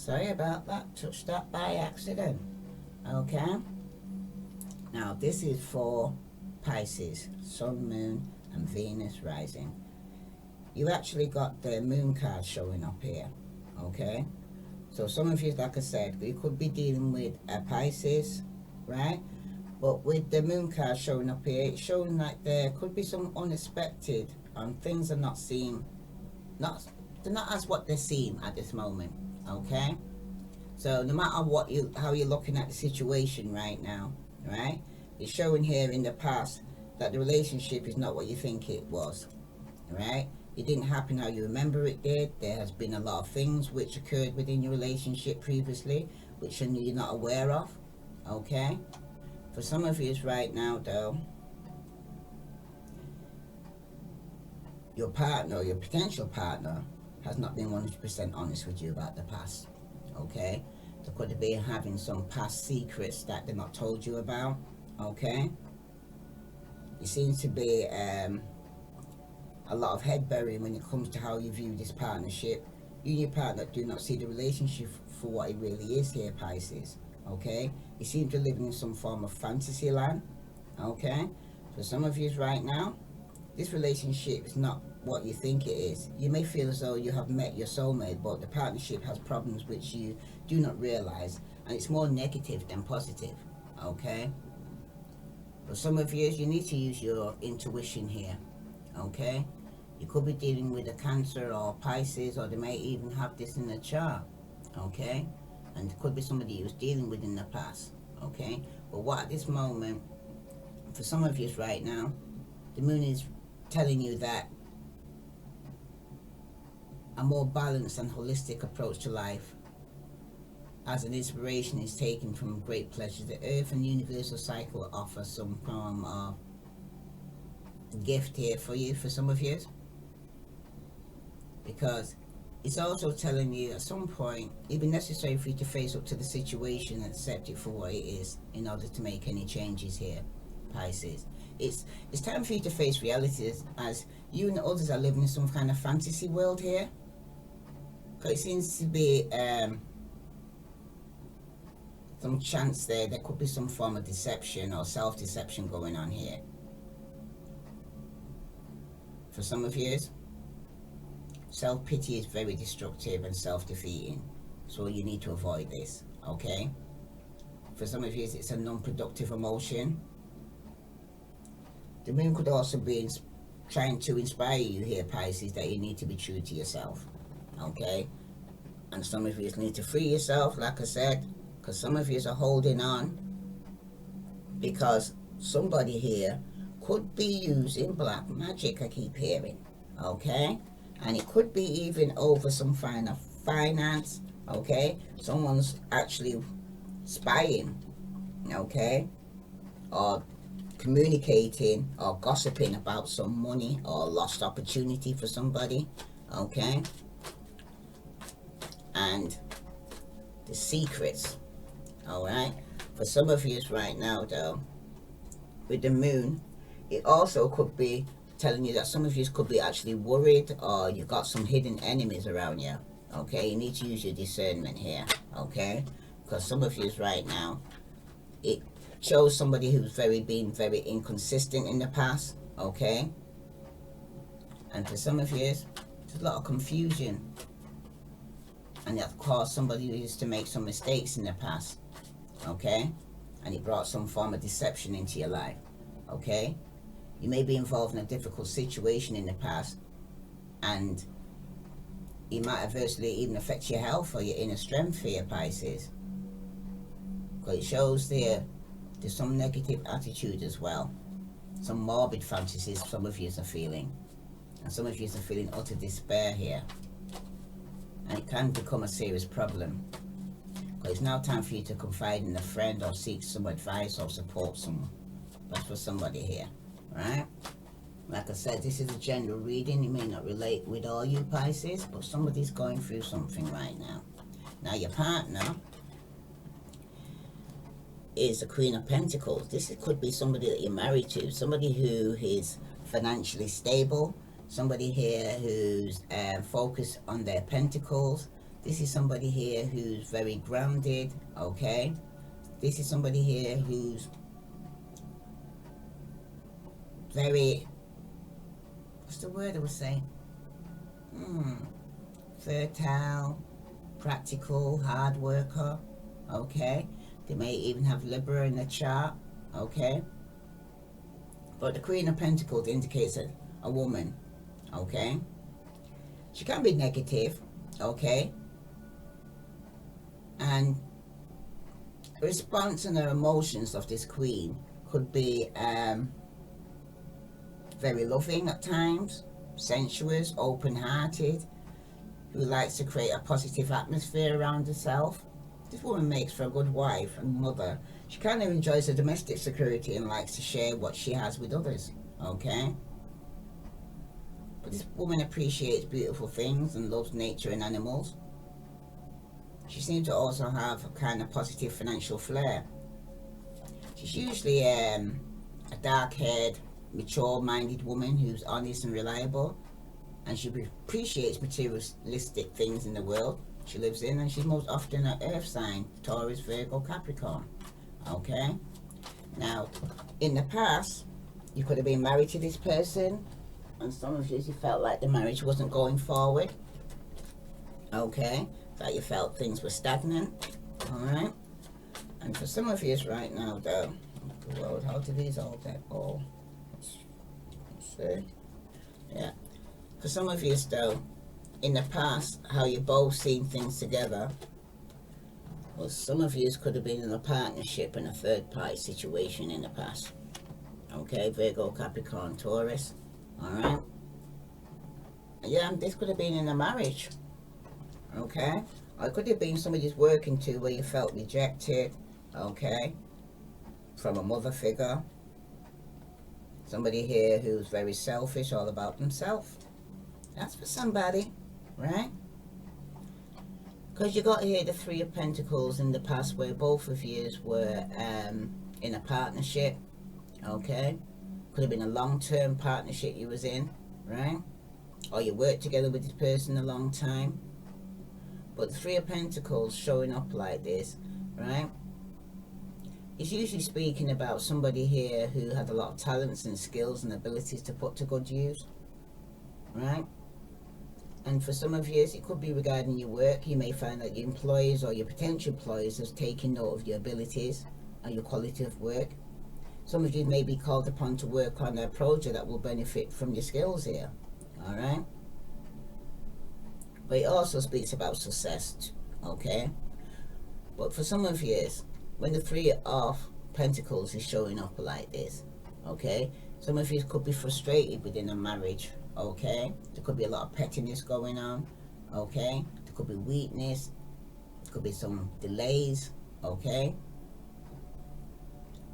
Sorry about that. Touched that by accident. Okay. Now this is for Pisces, Sun, Moon, and Venus rising. You actually got the Moon card showing up here. Okay. So some of you, like I said, you could be dealing with a Pisces, right? But with the Moon card showing up here, it's showing like there could be some unexpected things are not seen, they're not as what they seem at this moment. Okay. So no matter what how you're looking at the situation right now, right? It's showing here in the past that the relationship is not what you think it was, right? It didn't happen how you remember it did. There has been a lot of things which occurred within your relationship previously, which you're not aware of, okay? For some of you right now, though, your partner, your potential partner, has not been 100% honest with you about the past, okay? They could be having some past secrets that they're not told you about, okay? It seems to be a lot of head burying when it comes to how you view this partnership. You and your partner do not see the relationship for what it really is here, Pisces, okay? You seem to be living in some form of fantasy land, okay? For some of you right now, this relationship is not what you think it is. You may feel as though you have met your soulmate, but the partnership has problems which you do not realize, and it's more negative than positive, okay? For some of you, you need to use your intuition here, okay? You could be dealing with a Cancer or Pisces, or they may even have this in the chart, okay? And it could be somebody who's dealing with in the past, okay? But what at this moment, for some of you right now, the moon is telling you that a more balanced and holistic approach to life as an inspiration is taken from great pleasure. The earth and universal cycle offer some form of gift here for you, for some of you, because it's also telling you at some point it'll be necessary for you to face up to the situation and accept it for what it is in order to make any changes here, Pisces. It's time for you to face reality, as you and others are living in some kind of fantasy world here. Because it seems to be some chance there could be some form of deception or self-deception going on here. For some of you, self-pity is very destructive and self-defeating, so you need to avoid this, okay? For some of you, it's a non-productive emotion. The moon could also be trying to inspire you here, Pisces, that you need to be true to yourself, okay? And some of you need to free yourself, like I said, because some of you are holding on because somebody here could be using black magic, I keep hearing, okay? And it could be even over some kind of finance, okay? Someone's actually spying, okay? Or communicating or gossiping about some money or lost opportunity for somebody, okay? And the secrets, all right? For some of you right now, though, with the moon, it also could be telling you that some of you could be actually worried, or you've got some hidden enemies around you, okay? You need to use your discernment here, okay? Because some of you right now, it shows somebody who's been very inconsistent in the past, okay? And for some of you, there's a lot of confusion, and that caused somebody who used to make some mistakes in the past, okay? And it brought some form of deception into your life, okay? You may be involved in a difficult situation in the past, and it might adversely even affect your health or your inner strength here, Pisces. Because it shows there's some negative attitude as well. Some morbid fantasies some of you are feeling. And some of you are feeling utter despair here. And it can become a serious problem. Because it's now time for you to confide in a friend or seek some advice or support someone. That's for somebody here, right? Like I said, this is a general reading. It may not relate with all you Pisces, but somebody's going through something right now. Now your partner is the Queen of Pentacles. This could be somebody that you're married to, somebody who is financially stable, somebody here who's focused on their pentacles. This is somebody here who's very grounded, okay? This is somebody here who's very, what's the word I was saying? Fertile, practical, hard worker, okay? They may even have Libra in the chart, okay? But the Queen of Pentacles indicates a woman, okay? She can be negative, okay? And the response and the emotions of this Queen could be very loving at times, sensuous, open-hearted, who likes to create a positive atmosphere around herself. This woman makes for a good wife and mother. She kind of enjoys her domestic security and likes to share what she has with others, okay? But this woman appreciates beautiful things and loves nature and animals. She seems to also have a kind of positive financial flair. She's usually a dark-haired, mature-minded woman who's honest and reliable, and she appreciates materialistic things in the world she lives in, and she's most often an earth sign, Taurus, Virgo, Capricorn, okay? Now, in the past, you could have been married to this person, and some of you felt like the marriage wasn't going forward, okay? That you felt things were stagnant, all right? And for some of you right now, though, Lord, how do these all get all? Let's see. Yeah. For some of you, though, in the past, how you both seen things together, well, some of you could have been in a partnership and a third-party situation in the past. Okay, Virgo, Capricorn, Taurus, all right? Yeah, this could have been in a marriage. Okay, or it could have been somebody's working to where you felt rejected, okay, from a mother figure. Somebody here who's very selfish, all about themselves. That's for somebody, right? Because you got here the Three of Pentacles in the past where both of you were in a partnership, okay? Could have been a long-term partnership you was in, right? Or you worked together with this person a long time. But the Three of Pentacles showing up like this, right? It's usually speaking about somebody here who had a lot of talents and skills and abilities to put to good use, right? And for some of you, it could be regarding your work. You may find that your employers or your potential employers have taken note of your abilities and your quality of work. Some of you may be called upon to work on a project that will benefit from your skills here, all right? But it also speaks about success, okay? But for some of you, when the Three of Pentacles is showing up like this, okay? Some of you could be frustrated within a marriage, okay? There could be a lot of pettiness going on, okay? There could be weakness, there could be some delays, okay?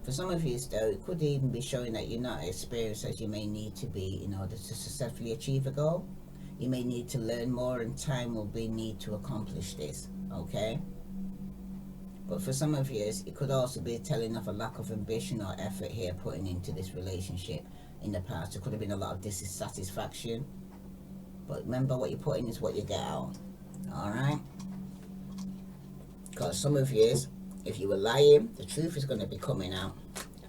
For some of you, though, it could even be showing that you're not as experienced as you may need to be in order to successfully achieve a goal. You may need to learn more, and time will be needed to accomplish this, okay? But for some of you, it could also be telling of a lack of ambition or effort here putting into this relationship in the past. There could have been a lot of dissatisfaction. But remember, what you put in is what you get out, all right? Because some of you, if you were lying, the truth is going to be coming out,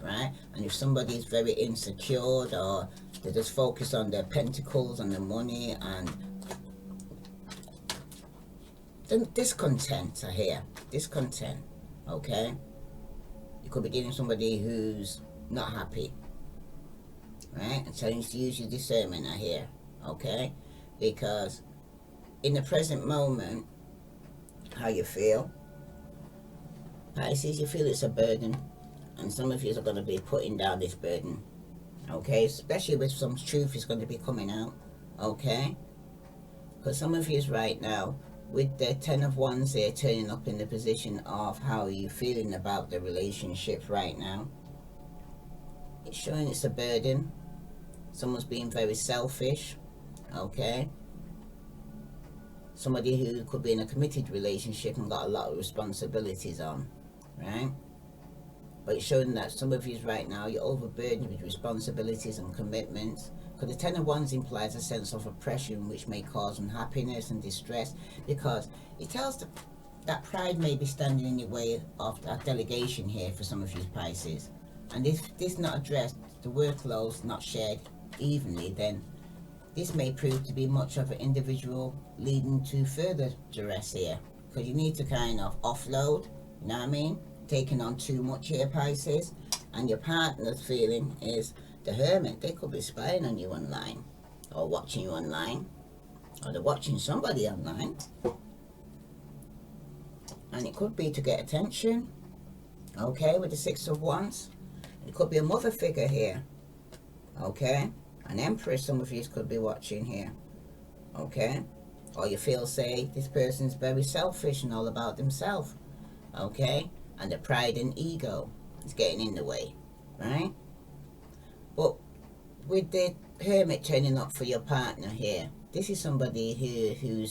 right? And if somebody is very insecure, or they just focus on their pentacles and the money and then discontent are here, discontent, okay? You could be dealing with somebody who's not happy, right? And so you need to use your discernment are here, okay? Because in the present moment, how you feel, Pisces, you feel it's a burden, and some of you are going to be putting down this burden, okay? Especially with some truth is going to be coming out, okay? Because some of you right now, with the Ten of Wands here turning up in the position of how are you feeling about the relationship right now, it's showing it's a burden. Someone's being very selfish, okay? Somebody who could be in a committed relationship and got a lot of responsibilities on, right? But it's showing that some of you right now, you're overburdened with responsibilities and commitments, Because the Ten of Wands implies a sense of oppression which may cause unhappiness and distress, because it tells that pride may be standing in your way of a delegation here for some of you Pisces. And if this not addressed, the workload's not shared evenly, then this may prove to be much of an individual, leading to further duress here. Because you need to kind of offload, you know what I mean? Taking on too much here, Pisces. And your partner's feeling is the Hermit. They could be spying on you online, or watching you online, or they're watching somebody online. And it could be to get attention, okay, with the Six of Wands. It could be a mother figure here, okay? An Empress, some of you could be watching here, okay? Or you feel, say, this person's very selfish and all about themselves, okay? And the pride and ego is getting in the way, right? But with the Hermit turning up for your partner here, this is somebody who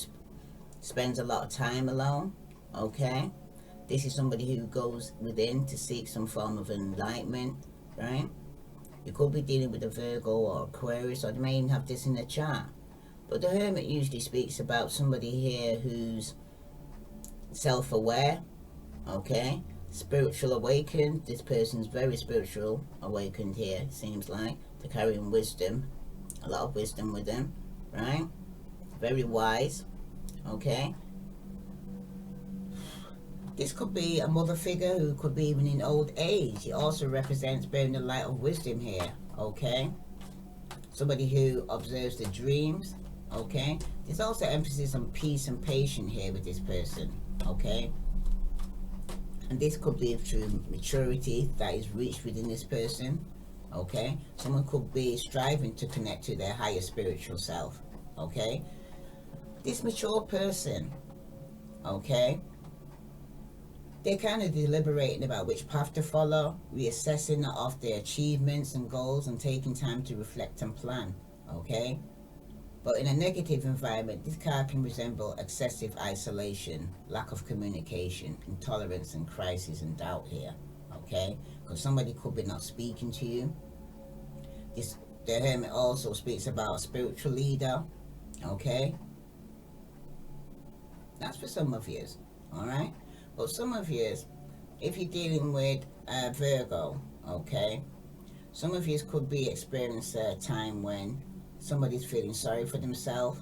spends a lot of time alone, okay? This is somebody who goes within to seek some form of enlightenment, right? You could be dealing with a Virgo or Aquarius, or they may even have this in the chart. But the Hermit usually speaks about somebody here who's self-aware, okay? Spiritual awakened. This person's very spiritual awakened here, it seems like. They're carrying wisdom, a lot of wisdom with them, right? Very wise, okay? This could be a mother figure who could be even in old age. It also represents bearing the light of wisdom here, okay? Somebody who observes the dreams, okay? There's also emphasis on peace and patience here with this person, okay? And this could be through maturity that is reached within this person, okay? Someone could be striving to connect to their higher spiritual self, okay? This mature person, okay? They're kind of deliberating about which path to follow, reassessing of their achievements and goals, and taking time to reflect and plan, okay? But in a negative environment, this card can resemble excessive isolation, lack of communication, intolerance and crisis and doubt here, okay? Because somebody could be not speaking to you. The Hermit also speaks about a spiritual leader, okay? That's for some of you, all right? But some of you, if you're dealing with Virgo, okay, some of you could be experiencing a time when somebody's feeling sorry for themselves.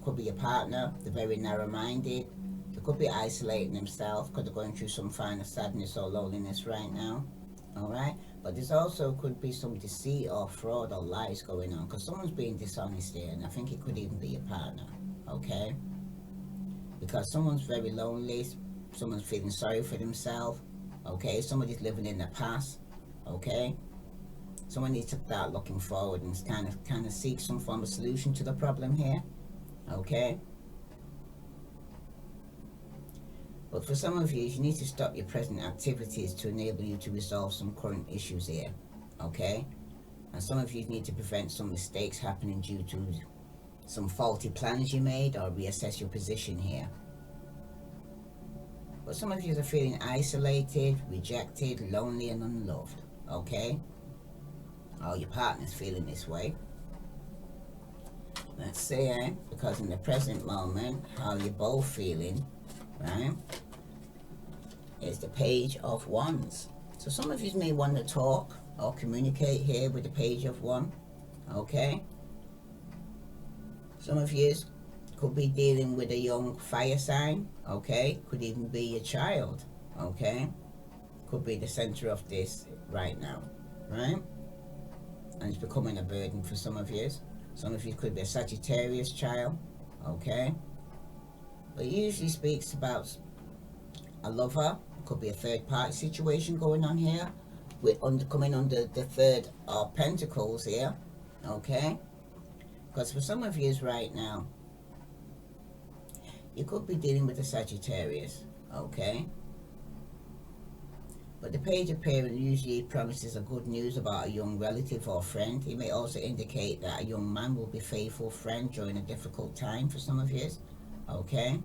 Could be your partner. They're very narrow-minded. They could be isolating themselves because they're going through some kind of sadness or loneliness right now, all right? But there's also could be some deceit or fraud or lies going on because someone's being dishonest here, and I think it could even be your partner, okay? Because someone's very lonely. Someone's feeling sorry for themselves, okay? Somebody's living in the past, okay? Someone needs to start looking forward and kind of seek some form of solution to the problem here, okay? But for some of you, you need to stop your present activities to enable you to resolve some current issues here, okay? And some of you need to prevent some mistakes happening due to some faulty plans you made, or reassess your position here. But some of you are feeling isolated, rejected, lonely and unloved, okay? Or your partner's feeling this way. Let's see, because in the present moment, how you're both feeling, right, is the Page of Wands. So some of you may want to talk or communicate here with the Page of Wands, okay? Some of you could be dealing with a young fire sign, okay? Could even be a child, okay? Could be the center of this right now, right? And it's becoming a burden for some of you. Some of you could be a Sagittarius child, okay? But it usually speaks about a lover. Could be a third party situation going on here, with coming under the Third of Pentacles here, okay? Because for some of you right now, you could be dealing with a Sagittarius, okay? But the Page of Parents usually promises a good news about a young relative or friend. It may also indicate that a young man will be a faithful friend during a difficult time for some of you, okay?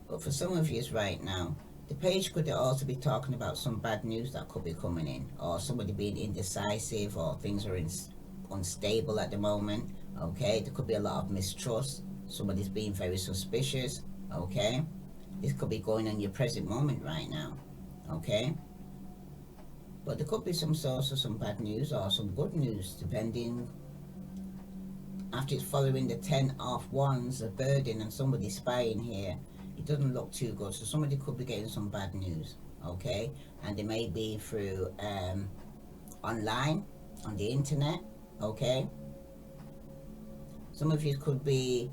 But for some of you right now, the Page could also be talking about some bad news that could be coming in, or somebody being indecisive, or things are unstable at the moment. Okay, there could be a lot of mistrust. Somebody's being very suspicious. Okay, this could be going on in your present moment right now. Okay, but there could be some source of some bad news or some good news, depending. After it's following the 10 of wands, a burden, and somebody spying here, it doesn't look too good. So somebody could be getting some bad news. Okay, and it may be through online, on the internet. Okay, some of you could be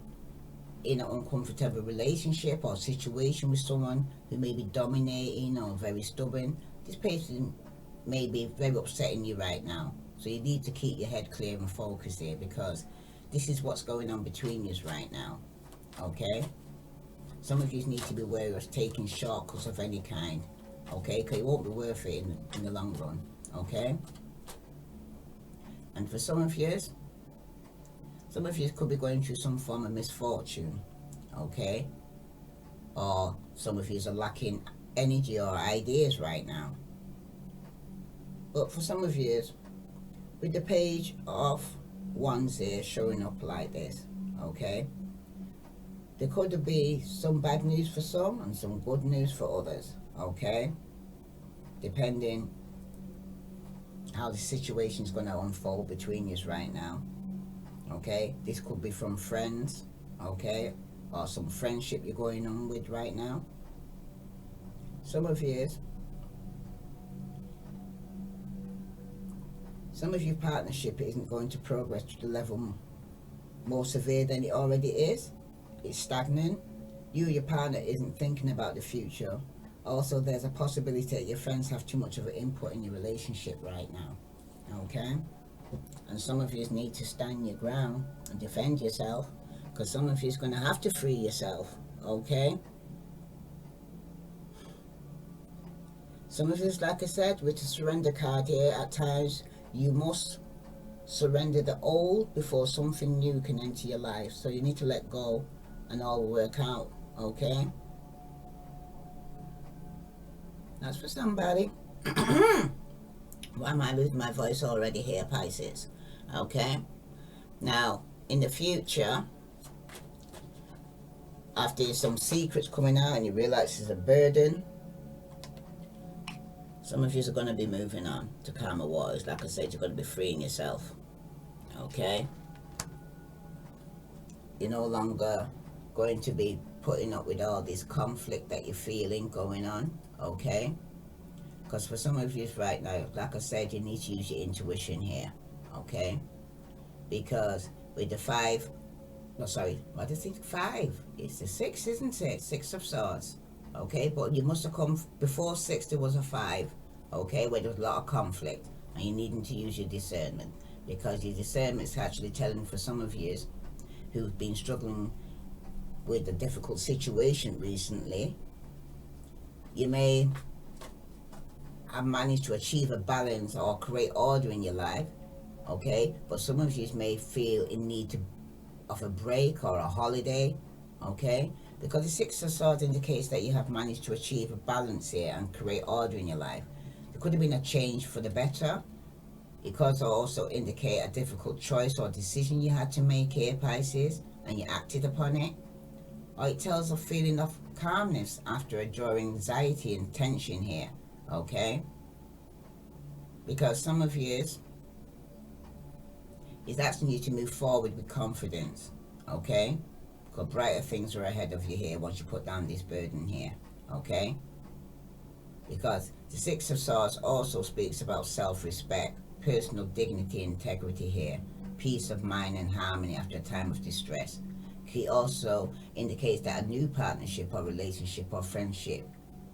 in an uncomfortable relationship or situation with someone who may be dominating or very stubborn. This person may be very upsetting you right now, so you need to keep your head clear and focused here, because this is what's going on between you right now. Okay, some of you need to be wary of taking shortcuts of any kind. Okay, because it won't be worth it in the long run. Okay, and for some of you could be going through some form of misfortune. Okay, or some of you are lacking energy or ideas right now. But for some of you, with the page of wands here showing up like this, okay, there could be some bad news for some and some good news for others. Okay, depending how the situation is going to unfold between you right now. Okay, this could be from friends, okay, or some friendship you're going on with right now. Some of you partnership isn't going to progress to the level more severe than it already is. It's stagnant. You, your partner, isn't thinking about the future. Also, there's a possibility that your friends have too much of an input in your relationship right now. Okay, and some of you need to stand your ground and defend yourself, because some of you is going to have to free yourself. Okay, some of you, like I said, with the surrender card here, at times you must surrender the old before something new can enter your life. So you need to let go and all will work out. Okay, that's for somebody. Why am I losing my voice already here, Pisces? Okay, now in the future, after some secrets coming out and you realize it's a burden, some of you are going to be moving on to calmer waters. Like I said, you're going to be freeing yourself. Okay, you're no longer going to be putting up with all this conflict that you're feeling going on. Okay, because for some of you right now, like I said, you need to use your intuition here. Okay, because with the five, no, sorry, what is it? Five, it's the six, isn't it? Six of swords. Okay, but you must have come before six. There was a five. Okay, where there was a lot of conflict, and you needing to use your discernment, because your discernment is actually telling for some of you who've been struggling with a difficult situation recently, you may have managed to achieve a balance or create order in your life. Okay, but some of you may feel in need of a break or a holiday. Okay, because the six of swords indicates that you have managed to achieve a balance here and create order in your life. There could have been a change for the better. It could also indicate a difficult choice or decision you had to make here, Pisces, and you acted upon it. Or it tells a feeling of calmness after a drawing anxiety and tension here. Okay, because some of you is asking you to move forward with confidence. Okay, because brighter things are ahead of you here once you put down this burden here. Okay, because the six of swords also speaks about self-respect, personal dignity, integrity here, peace of mind and harmony after a time of distress. It also indicates that a new partnership or relationship or friendship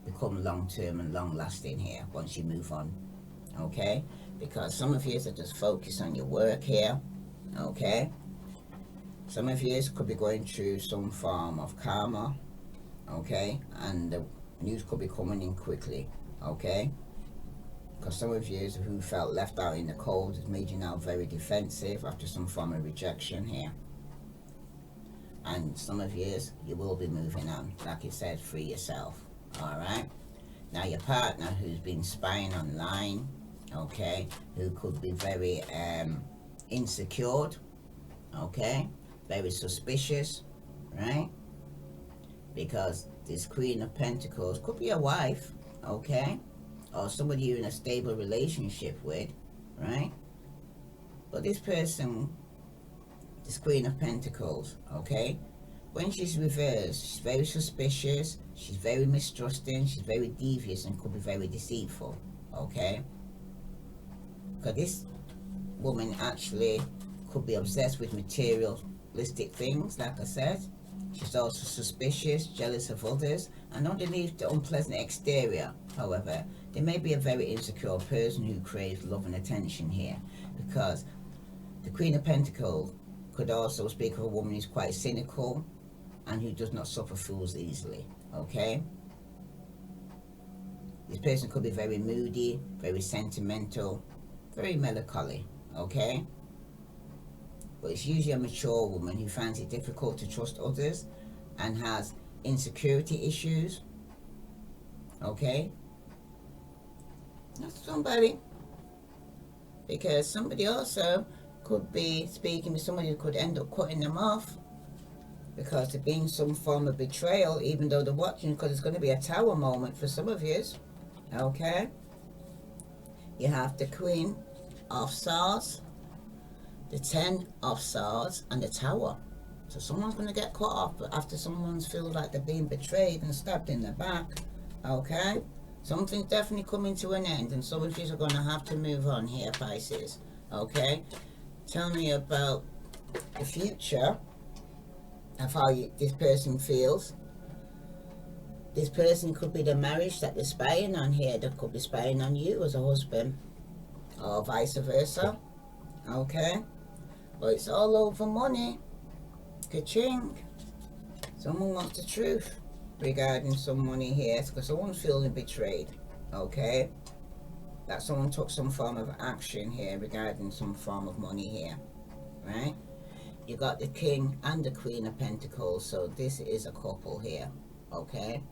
become long-term and long-lasting here once you move on. Okay, because some of you are just focused on your work here. Okay, some of you could be going through some form of karma. Okay, and the news could be coming in quickly. Okay, because some of you who felt left out in the cold has made you now very defensive after some form of rejection here. And some of you will be moving on, like it said, free yourself. All right, now your partner who's been spying online, okay, who could be very insecure, okay, very suspicious, right? Because this Queen of Pentacles could be a wife, okay, or somebody you're in a stable relationship with, right? But this person, this Queen of Pentacles, okay, when she's reversed, she's very suspicious, she's very mistrusting, she's very devious, and could be very deceitful, okay? Because this woman actually could be obsessed with materialistic things, like I said. She's also suspicious, jealous of others, and underneath the unpleasant exterior, however, there may be a very insecure person who craves love and attention here, because the Queen of Pentacles could also speak of a woman who's quite cynical and who does not suffer fools easily, okay? This person could be very moody, very sentimental, very melancholy, okay? But it's usually a mature woman who finds it difficult to trust others and has insecurity issues, okay? That's somebody. Because somebody also could be speaking with somebody who could end up cutting them off because there's been some form of betrayal, even though they're watching, because it's going to be a tower moment for some of you, okay? You have the Queen of Swords, the 10 of Swords, and the Tower. So someone's going to get cut off after someone's feels like they're being betrayed and stabbed in the back, okay? Something's definitely coming to an end, and some of you are going to have to move on here, Pisces, okay? Tell me about the future of how this person feels. This person could be the marriage that they're spying on here. They could be spying on you as a husband, or vice versa, okay? But it's all over money. Ka-ching. Someone wants the truth regarding some money here, because someone's feeling betrayed, okay? That someone took some form of action here regarding some form of money here, right? You got the King and the Queen of Pentacles, so this is a couple here, okay?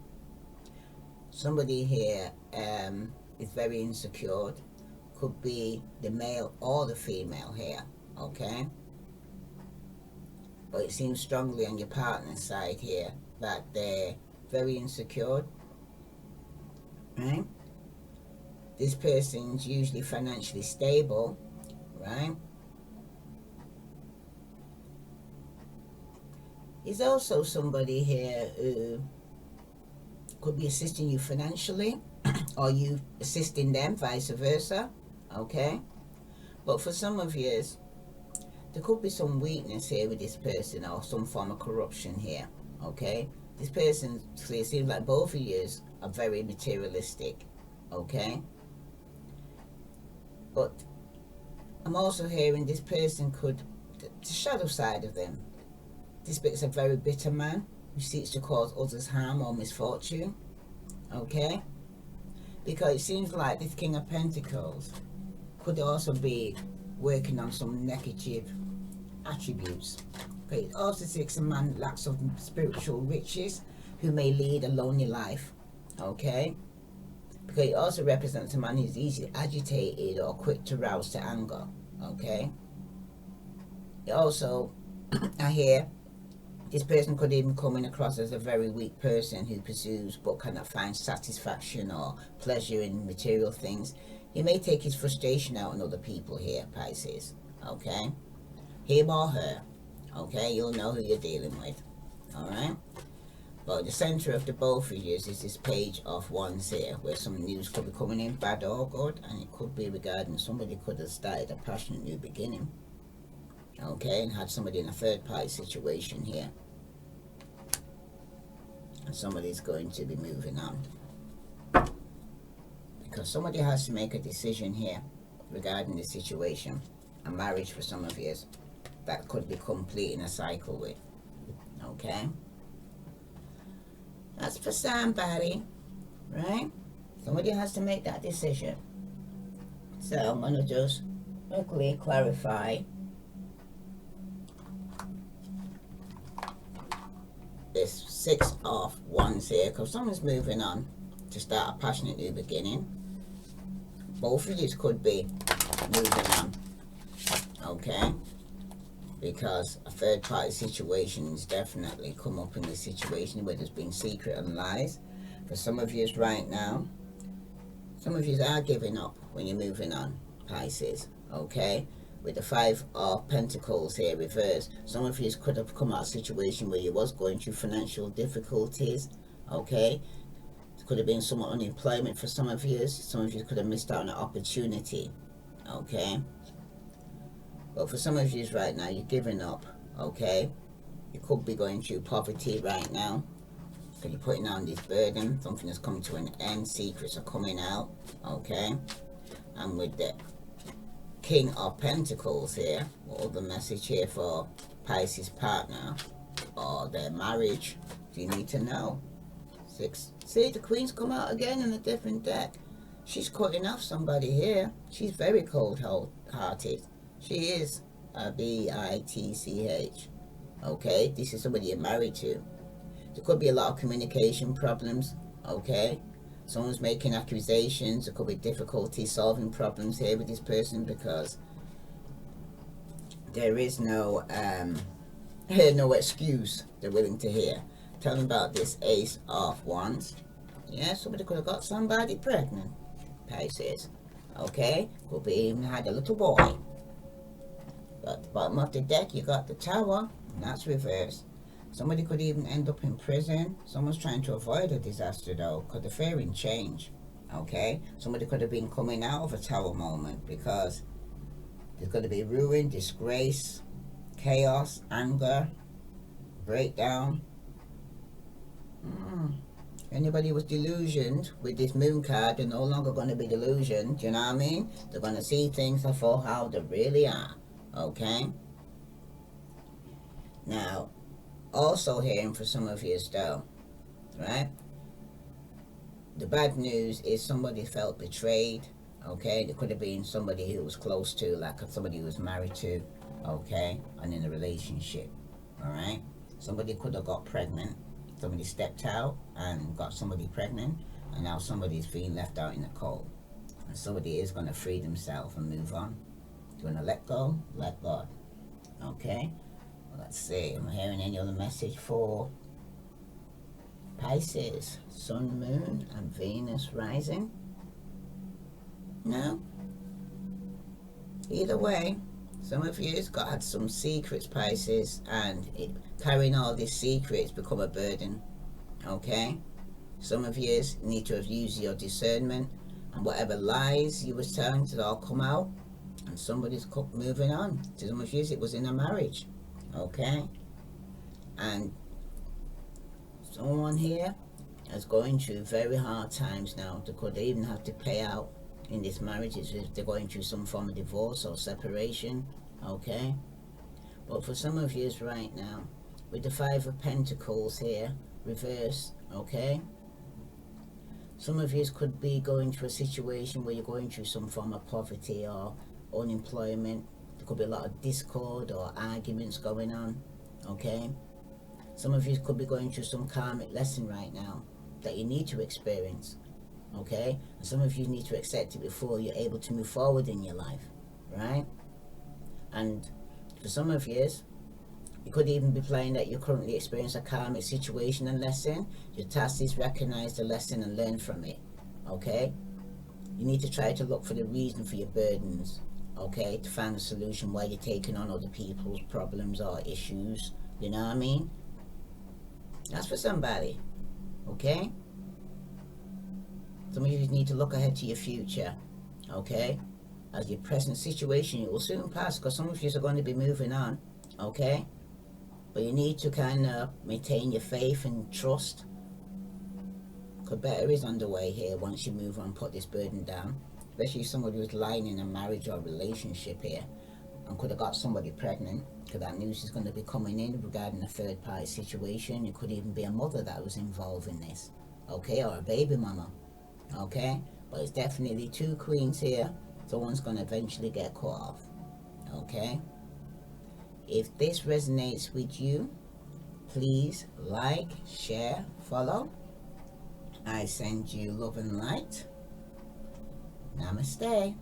Somebody here is very insecure. Could be the male or the female here, okay? But it seems strongly on your partner's side here that they're very insecure, right? This person's usually financially stable, right? There's also somebody here who could be assisting you financially, or you assisting them, vice versa, okay? But for some of you, there could be some weakness here with this person, or some form of corruption here, okay? This person, it seems like both of you are very materialistic, okay? But I'm also hearing this person could, the shadow side of them, this is a very bitter man who seeks to cause others harm or misfortune, okay? Because it seems like this King of Pentacles could also be working on some negative attributes. Okay, it also takes a man lacks of spiritual riches who may lead a lonely life, okay? Because it also represents a man who's easily agitated or quick to rouse to anger, okay? It also, I hear, this person could even come in across as a very weak person who pursues but cannot find satisfaction or pleasure in material things. He may take his frustration out on other people here, Pisces, okay? Him or her, okay? You'll know who you're dealing with, all right? But the center of the both of you is this Page of Wands here, where some news could be coming in, bad or good, and it could be regarding somebody could have started a passionate new beginning, okay, and had somebody in a third party situation here, and somebody's going to be moving on, because somebody has to make a decision here regarding the situation. A marriage for some of you that could be completing a cycle with, okay? That's for somebody, right? Somebody has to make that decision. So I'm going to just quickly clarify this Six of Wands here, because someone's moving on to start a passionate new beginning. Both of you could be moving on, okay? Because a third party situation has definitely come up in this situation where there's been secret and lies. For some of you right now, some of you are giving up when you're moving on, Pisces, okay? With the Five of Pentacles here reversed, some of you could have come out of a situation where you was going through financial difficulties, okay? It could have been some unemployment for some of you. Some of you could have missed out on an opportunity, okay? But for some of you right now, you're giving up, okay? You could be going through poverty right now, because you're putting on this burden. Something is coming to an end. Secrets are coming out, okay? And with the King of Pentacles here, what other message here for Pisces partner or their marriage do you need to know? 6. See, the Queen's come out again in a different deck. She's cutting off somebody here. She's very cold-hearted. She is a bitch. Okay, this is somebody you're married to. There could be a lot of communication problems. Okay, someone's making accusations. There could be difficulty solving problems here with this person because there is no no excuse they're willing to hear. Tell them about this Ace of Wands. Yeah, somebody could have got somebody pregnant. Pisces. Okay, could be even had a little boy. At the bottom of the deck, you got the Tower, and that's reversed. Somebody could even end up in prison. Someone's trying to avoid a disaster, though, because they're fearing change. Okay? Somebody could have been coming out of a Tower moment because there's going to be ruin, disgrace, chaos, anger, breakdown. Anybody was delusioned with this Moon card, they're no longer going to be delusioned. You know what I mean? They're going to see things for how they really are. Okay? Now, also hearing for some of you though, right? The bad news is somebody felt betrayed. Okay? There could have been somebody who was close to, like somebody who was married to, okay, and in a relationship. Alright? Somebody could have got pregnant. Somebody stepped out and got somebody pregnant, and now somebody's being left out in the cold. And somebody is going to free themselves and move on. You're going to let go, let God. Okay? Well, let's see. I'm hearing any other message for Pisces, Sun, Moon, and Venus rising? No? Either way, some of you have got some secrets, Pisces, and carrying all these secrets become a burden. Okay? Some of you need to have used your discernment, and whatever lies you were telling to all come out, and somebody's moving on. To some of you, it was in a marriage. Okay? And someone here is going through very hard times now. They could even have to pay out in this marriage if they're going through some form of divorce or separation. Okay? But for some of you right now, with the Five of Pentacles here, reverse, okay? Some of you could be going through a situation where you're going through some form of poverty or unemployment. There could be a lot of discord or arguments going on, okay? Some of you could be going through some karmic lesson right now that you need to experience, okay? And some of you need to accept it before you're able to move forward in your life, right? And for some of you, you could even be playing that you currently experience a karmic situation and lesson. Your task is recognize the lesson and learn from it, okay? You need to try to look for the reason for your burdens, okay? To find a solution why you're taking on other people's problems or issues, you know what I mean? That's for somebody, okay? Some of you need to look ahead to your future, okay? As your present situation, it will soon pass because some of you are going to be moving on, okay? But you need to kind of maintain your faith and trust, because better is underway here once you move on, put this burden down. Especially somebody who's lying in a marriage or relationship here and could have got somebody pregnant, because that news is going to be coming in regarding a third party situation. It could even be a mother that was involved in this, okay, or a baby mama, okay? But it's definitely two queens here. Someone's going to eventually get cut off, okay? If this resonates with you, please like, share, follow. I send you love and light. Namaste.